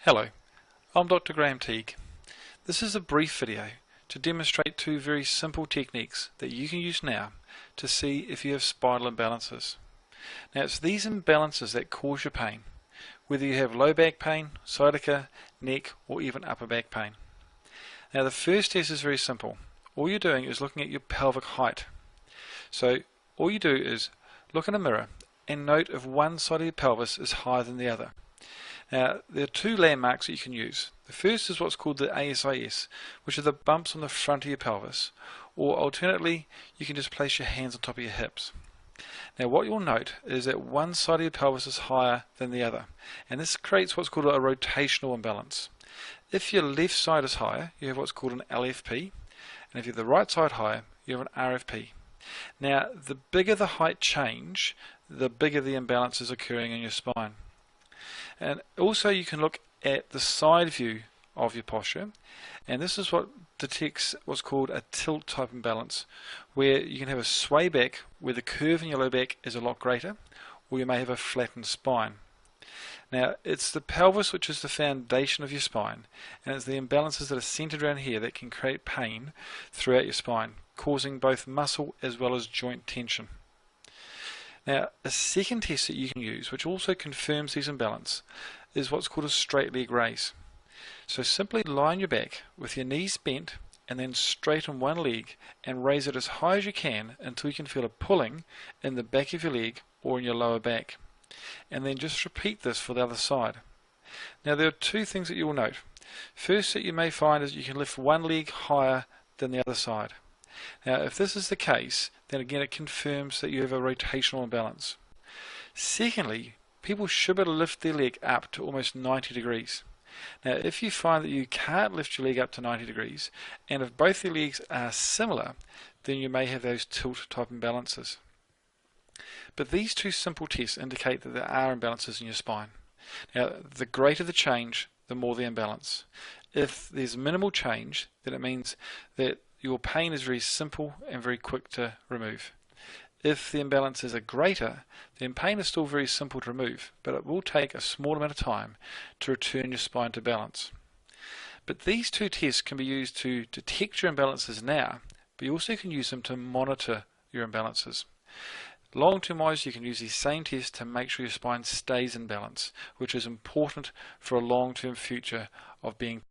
Hello, I'm Dr. Graham Teague. This is a brief video to demonstrate two very simple techniques that you can use now to see if you have spinal imbalances. Now it's these imbalances that cause your pain, whether you have low back pain, sciatica, neck or even upper back pain. Now the first test is very simple. All you're doing is looking at your pelvic height. So all you do is look in a mirror and note if one side of your pelvis is higher than the other. Now, there are two landmarks that you can use. The first is what's called the ASIS, which are the bumps on the front of your pelvis, or alternately, you can just place your hands on top of your hips. Now, what you'll note is that one side of your pelvis is higher than the other, and this creates what's called a rotational imbalance. If your left side is higher, you have what's called an LFP, and if you have the right side higher, you have an RFP. Now, the bigger the height change, the bigger the imbalance is occurring in your spine. And also you can look at the side view of your posture, and this is what detects what's called a tilt type imbalance, where you can have a sway back where the curve in your low back is a lot greater, or you may have a flattened spine. Now it's the pelvis which is the foundation of your spine, and it's the imbalances that are centered around here that can create pain throughout your spine, causing both muscle as well as joint tension. Now, a second test that you can use, which also confirms these imbalances, is what's called a straight leg raise. So simply lie on your back with your knees bent and then straighten one leg and raise it as high as you can until you can feel a pulling in the back of your leg or in your lower back. And then just repeat this for the other side. Now there are two things that you will note. First that you may find is you can lift one leg higher than the other side. Now if this is the case, then again it confirms that you have a rotational imbalance. Secondly, people should be able to lift their leg up to almost 90 degrees. Now if you find that you can't lift your leg up to 90 degrees, and if both your legs are similar, then you may have those tilt type imbalances. But these two simple tests indicate that there are imbalances in your spine. Now the greater the change, the more the imbalance. If there's minimal change, then it means that your pain is very simple and very quick to remove. If the imbalances are greater, then pain is still very simple to remove, but it will take a small amount of time to return your spine to balance. But these two tests can be used to detect your imbalances now, but you also can use them to monitor your imbalances. Long-term wise, you can use these same tests to make sure your spine stays in balance, which is important for a long-term future of being